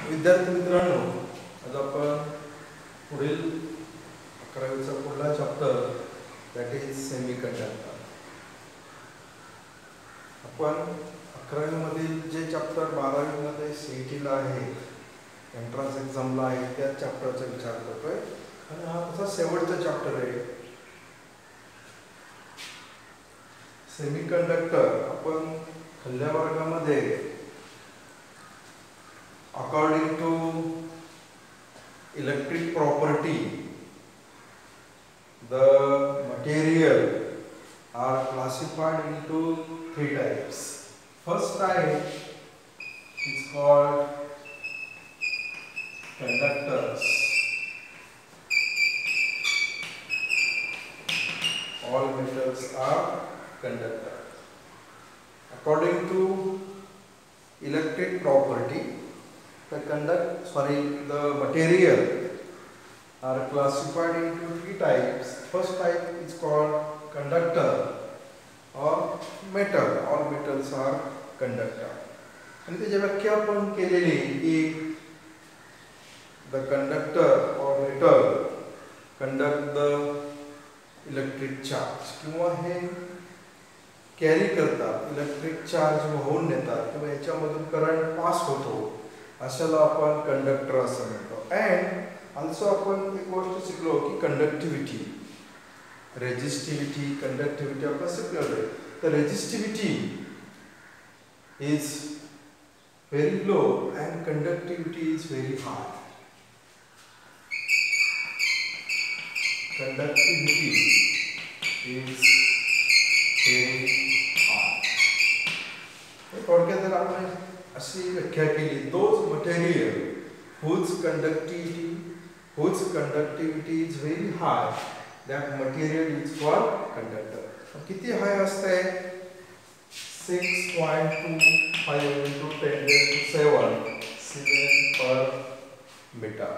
विद्यार्थी मित्रांनो, आज आपण पुढील 11वीचा पुढला चॅप्टर दॅट इज सेमीकंडक्टर. आपण 11वी मधील जे चॅप्टर 12वी मध्ये सीईटीला आहे, एंट्रन्स एक्झामला आहे, त्या चॅप्टरचा विचार करतोय आणि हा तसा शेवटचा चॅप्टर आहे. सेमीकंडक्टर आपण पहिल्या वर्गामध्ये according to electric property the material are classified into three types. First type is called conductors. All metals are conductors. According to electric property, the material are classified into three types. First type is called conductor or metal. All metals are conductor. आणि त्याची व्याख्या आपण केलेली की the conductor or metal conduct the electric charge, किंवा हे carry करतात, electric charge वाहून नेतात किंवा याच्यामधून करंट पास होतो, अशाला आपण कंडक्टर असं म्हणतो. अँड ऑल्सो आपण एक गोष्ट शिकलो की कंडक्टिव्हिटी, रेजिस्टिव्हिटी, कंडक्टिव्हिटी आपण शिकलेलो आहे. तर resistivity is very low and conductivity is very high. Conductivity is very high. थोडक्यात जर आपण अशी व्याख्या केली, those material whose conductivity is very high, that material is called conductor. किती हाय असते? 6.25 into 10⁻⁷ सीमेन पर मीटर.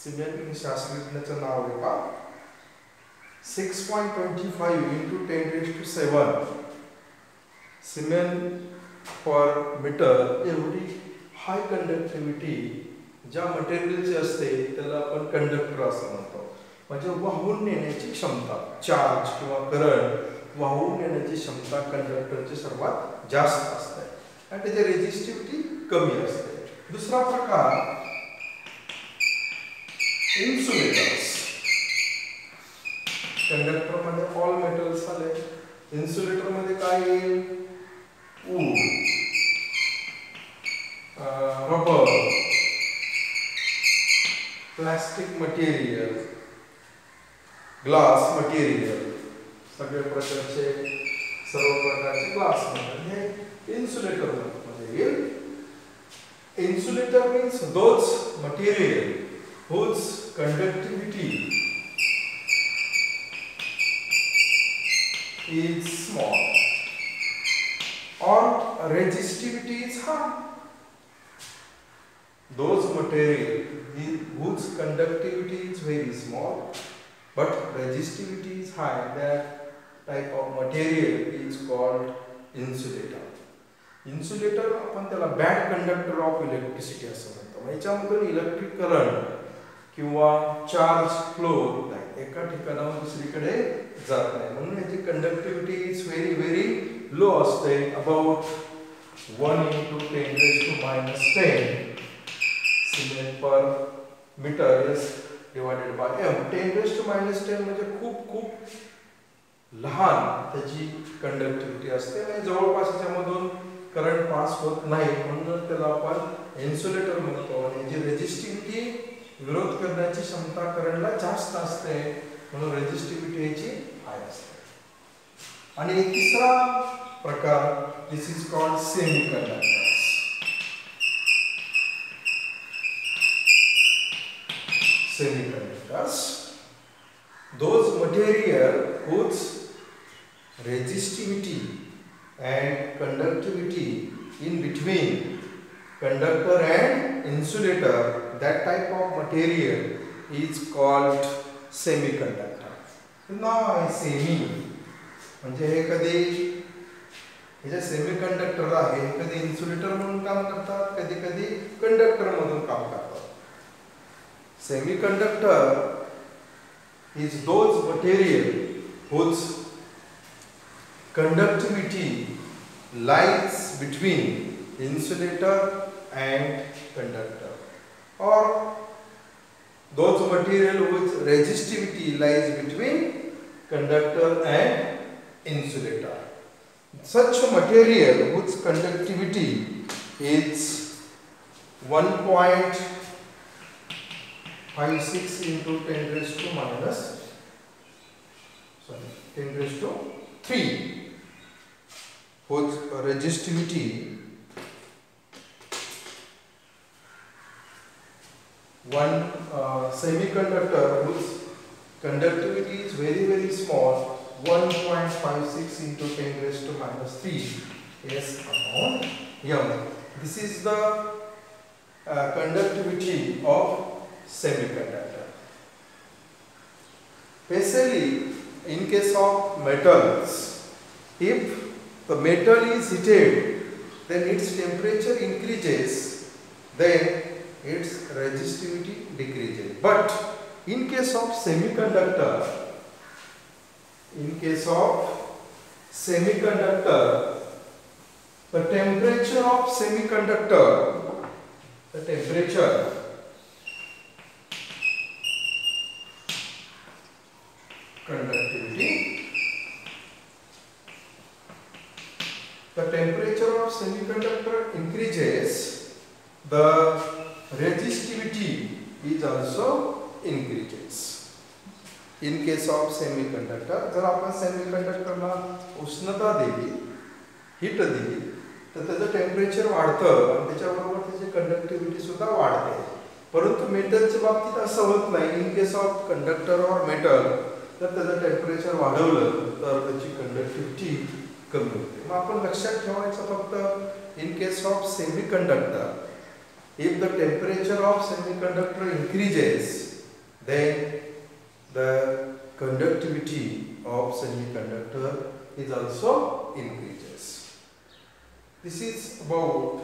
सीमेन शास्त्रज्ञाचं नाव आहे का? 6.25 into 10⁻⁷ सीमेन पर मीटर एवढी हाय कंडक्टिव्हिटी ज्या मटेरियलची असते त्याला आपण कंडक्टर असं म्हणतो. म्हणजे वाहून नेण्याची क्षमता, चार्ज किंवा करंट वाहून नेण्याची क्षमता कंडक्टरची सर्वात जास्त असते आणि त्याची रेजिस्टिव्हिटी कमी असते. दुसरा प्रकार इन्सुलेटर्स. कंडक्टर मध्ये ऑल मेटल्स आले. इन्सुलेटर मध्ये काय येईल? Wood, rubber, plastic material, glass material, सगळे प्रकारचे सर्व प्रकारचे ग्लास मटेरियल हे इन्सुलेटर मध्ये येईल. Insulator means those material whose conductivity is small or resistivity is high. Those material whose conductivity is very small but resistivity is high, that type of material is called insulator. Insulator आपण त्याला bad conductor of electricity असं म्हणतो. याच्यामधून electric current किंवा charge flow होत नाही, एका ठिकाणाहून दुसरीकडे जात नाही, म्हणून याची conductivity is very very low असते. About 1 into 10⁻⁻10 siemens per metre is divided by m. 10⁻⁻10 म्हणजे खूप खूप लहान त्याची कंडक्टिव्हिटी असते आणि जवळपास त्याच्यामधून करंट पास होत नाही, म्हणून त्याला आपण इन्सुलेटर म्हणतो. आणि याची रेजिस्टिव्हिटी, विरोध करण्याची क्षमता करंटला जास्त असते, म्हणून रेजिस्टिव्हिटी याची हाय असते. आणि तिसरा प्रकार, this is called semiconductors. Semiconductors, those material whose resistivity and conductivity in between conductor and insulator, that type of material is called semiconductor. Now semi म्हणजे हे कधी हे जे सेमीकंडक्टर आहे हे कधी इन्सुलेटर म्हणून काम करतात, कधी कधी कंडक्टर म्हणून काम करतात. Semiconductor is those material whose conductivity lies between insulator and conductor, or those material whose resistivity lies between conductor and insulator. Such a material whose conductivity is 1.56 into 10 raised to minus 10 raised to 3, whose resistivity semiconductor whose conductivity is very small, 1.56 into 10 raised to minus 3 S upon m. This is the conductivity of semiconductor. Especially in case of metals, if the metal is heated, then its temperature increases, then its resistivity decreases. But in case of semiconductor, the temperature of semiconductor, the temperature conductivity, the temperature of semiconductor increases, the resistivity is also increases. In case of semiconductor, जर आपण सेमीकंडक्टरला उष्णता दिली, heat दिली, तर त्याचं temperature वाढतं आणि त्याच्याबरोबर त्याची कंडक्टिव्हिटी सुद्धा वाढते. परंतु मेटलच्या बाबतीत असं होत नाही. इन केस ऑफ कंडक्टर और मेटल जर त्याचं टेम्परेचर वाढवलं तर त्याची कंडक्टिव्हिटी कमी होते. मग आपण लक्षात ठेवायचं फक्त in case of semiconductor, if the temperature of semiconductor increases, then the conductivity of semiconductor is also increases. This is about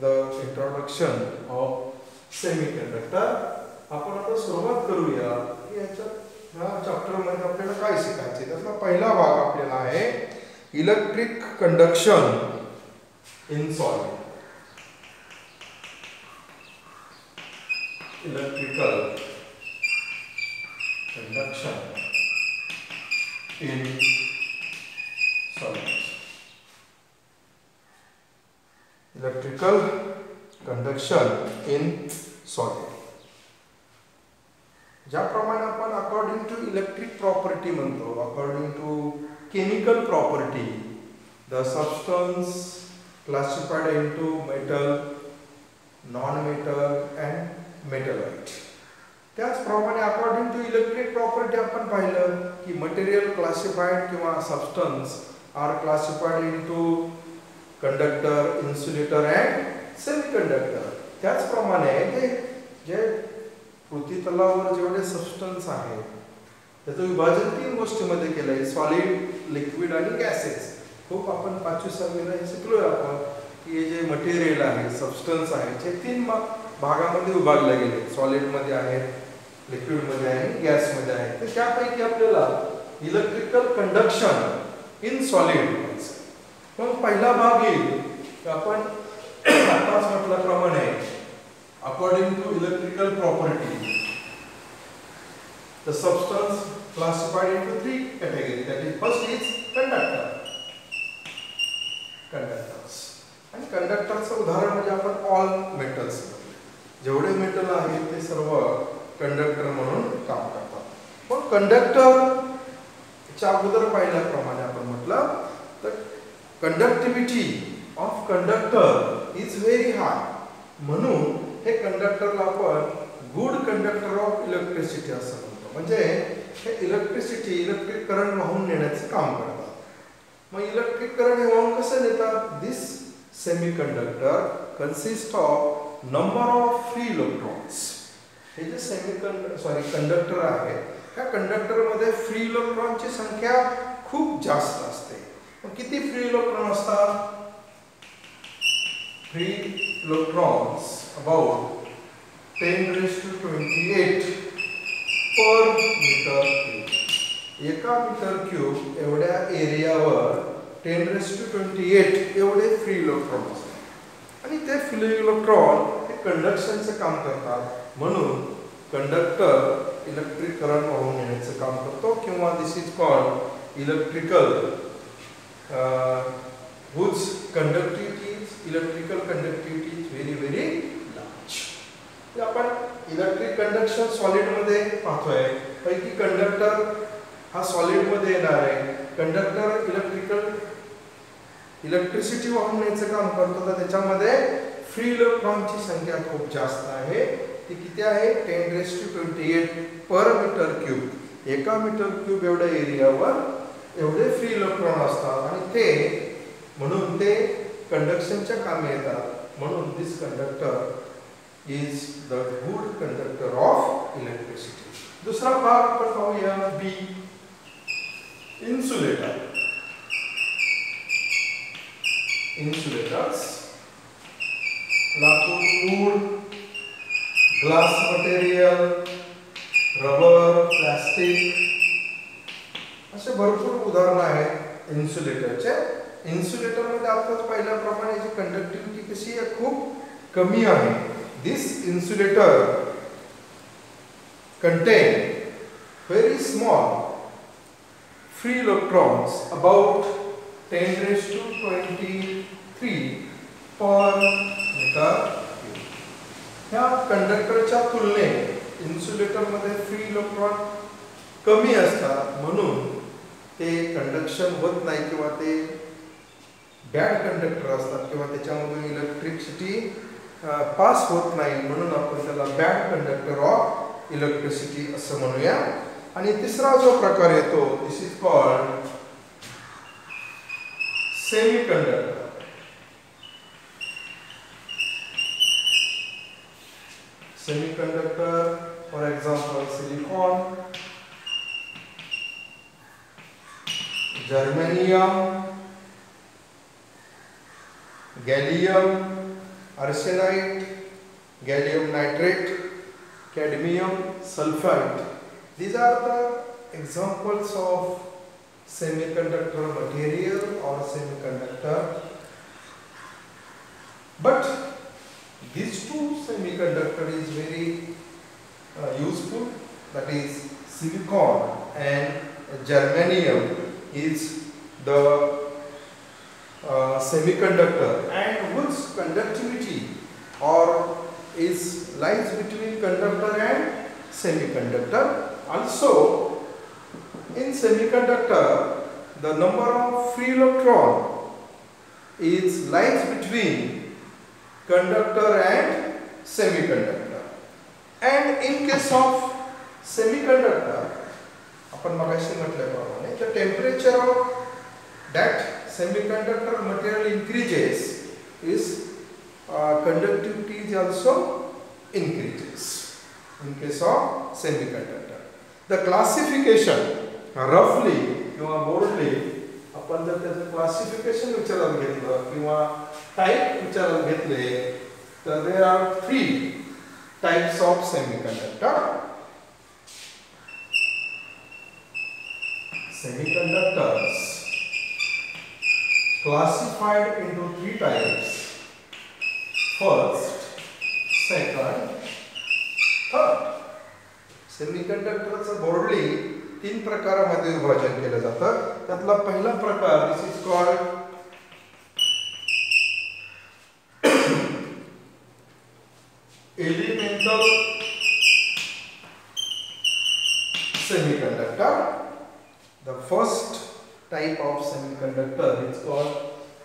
the introduction of semiconductor. आपण आता सुरुवात करूया की याच्या चॅप्टर मध्ये आपल्याला काय शिकायचे. त्याचा पहिला भाग आपल्याला आहे electric conduction in solid. Electrical conduction in solids. Electrical conduction in solid. ज्याप्रमाणे आपण अकॉर्डिंग टू इलेक्ट्रिक प्रॉपर्टी म्हणतो, according to chemical property, the substance classified into metal, non metal and metalloid. त्याचप्रमाणे अकॉर्डिंग टू इलेक्ट्रिक प्रॉपर्टी आपण पाहिलं की material classified किंवा substance are classified into conductor, insulator and semiconductor. त्याचप्रमाणे जे पृथ्वी तलावर जेवढे substance आहेत त्याचं विभाजन 3 गोष्टींमध्ये केलं आहे, सॉलिड, लिक्विड आणि गॅसेस. खूप आपण 5वी 6वीला हे शिकलोय आपण की हे जे मटेरियल आहे, सबस्टन्स आहे, ते 3 भागामध्ये विभागले गेले. सॉलिड मध्ये आहेत, लिक्विड मध्ये आहे, गॅस मध्ये आहे. तर त्यापैकी आपल्याला इलेक्ट्रिकल कंडक्शन इन सॉलिड. मग पहिला भाग येईल आपण आताच म्हटल्याप्रमाणे according to electrical property the substance classified into 3 categories. That is, first is conductors. आणि कंडक्टरचं उदाहरण म्हणजे आपण ऑल मेटल्स, जेवढे मेटल आहेत ते सर्व कंडक्टर म्हणून काम करतात. पण कंडक्टरच्या अगोदर पाहिल्याप्रमाणे आपण म्हटलं तर conductivity of conductor is very high. म्हणून हे कंडक्टरला आपण गुड कंडक्टर ऑफ इलेक्ट्रिसिटी असं म्हणतो. म्हणजे हे इलेक्ट्रिक करंट वाहून नेण्याचे काम करतात. मग इलेक्ट्रिक करंट हे वाहून कसं नेतात? This semiconductor consist of number of free electrons. हे जे कंडक्टर आहे, त्या कंडक्टरमध्ये फ्री इलेक्ट्रॉनची संख्या खूप जास्त असते. मग किती फ्री इलेक्ट्रॉन असतात? free electrons about 10 raised to 28 per meter cube. एका मीटर क्यूब एवढ्या एरियावर 10 raised to 28 एवढे फ्री इलेक्ट्रॉन असतात आणि ते फ्री इलेक्ट्रॉन हे कंडक्शनचं काम करतात म्हणून कंडक्टर इलेक्ट्रिक करंट वाहून नेण्याचं काम करतो किंवा this is called electrical whose electrical conductivity is very large. आपण इलेक्ट्रिक कंडक्शन सॉलिड मध्ये पाहतोय पैकी कंडक्टर हा सॉलिड मध्ये येणार आहे. कंडक्टर इलेक्ट्रिसिटी वाहून नेण्याचं काम करतो तर त्याच्यामध्ये फ्री इलेक्ट्रॉनची संख्या खूप जास्त आहे. ती किती आहे 10 raised to 28 पर मीटर क्यूब. एका मीटर क्यूब एवढ्या एरियावर एवढे फ्री इलेक्ट्रॉन असतात आणि ते म्हणून ते कंडक्शनच्या कामी येतात म्हणून this conductor is the good conductor of electricity. दुसरा भाग आपण पाहूया बी इन्सुलेटर. इन्सुलेटर्स लाकूड, wood, glass material, rubber, plastic असे भरपूर उदाहरण आहेत इन्सुलेटरचे. इन्सुलेटर मध्ये आपण पाहिल्याप्रमाणे याची कंडक्टिव्हिटी कशी आहे खूप कमी आहे. This insulator contain very small free electrons about 10 raised to 23 पर मीटर. ह्या कंडक्टरच्या तुलनेत इन्सुलेटर मध्ये फ्री इलेक्ट्रॉन कमी असतात म्हणून ते कंडक्शन होत नाही किंवा ते बॅड कंडक्टर असतात किंवा त्याच्यामधून इलेक्ट्रिसिटी पास होत नाही म्हणून आपण त्याला बॅड कंडक्टर ऑफ इलेक्ट्रिसिटी असं म्हणूया. आणि तिसरा जो प्रकार येतो this is called semiconductor. Semiconductor for example silicon, germanium, gallium arsenide, gallium nitrate, cadmium sulfide. These are the examples of semiconductor material or semiconductor. But these two semiconductor is very useful, that is silicon and germanium is the semiconductor and whose conductivity or is lies between conductor and semiconductor. Also in semiconductor the number of free electron is lies between conductor and semiconductor. And in case of semiconductor आपण मगाशी म्हटल्याप्रमाणे the temperature of that semiconductor material increases is conductivity is also increases in case of semiconductor. The classification roughly किंवा broadly आपण जर त्याचं classification विचारात घेतलं किंवा टाइप विचारात घेतले तर there are 3 types of semiconductor. Semiconductors classified into 3 types. First, second, third. सेमीकंडक्टरचं boldly 3 प्रकारामध्ये विभाजन केलं जातं. त्यातला पहिला प्रकार this is called elemental semiconductor. The first type of semiconductor is called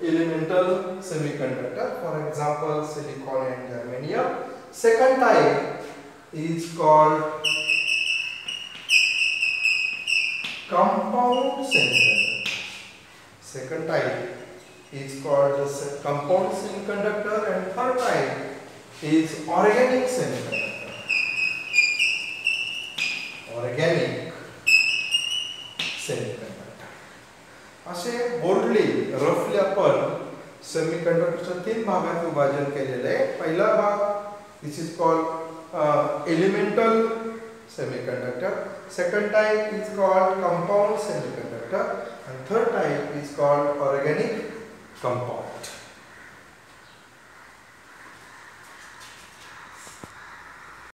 elemental semiconductor, for example silicon and germanium. Second type is called compound semiconductor. Second type is called compound semiconductor and third type is organic semiconductor. Organic semiconductor. असे boldly रफली आपण सेमीकंडक्टरच्या 3 भागात विभाजन केलेले आहे. पहिला भाग this is called elemental semiconductor, second type is called compound semiconductor, and third type is called organic compound.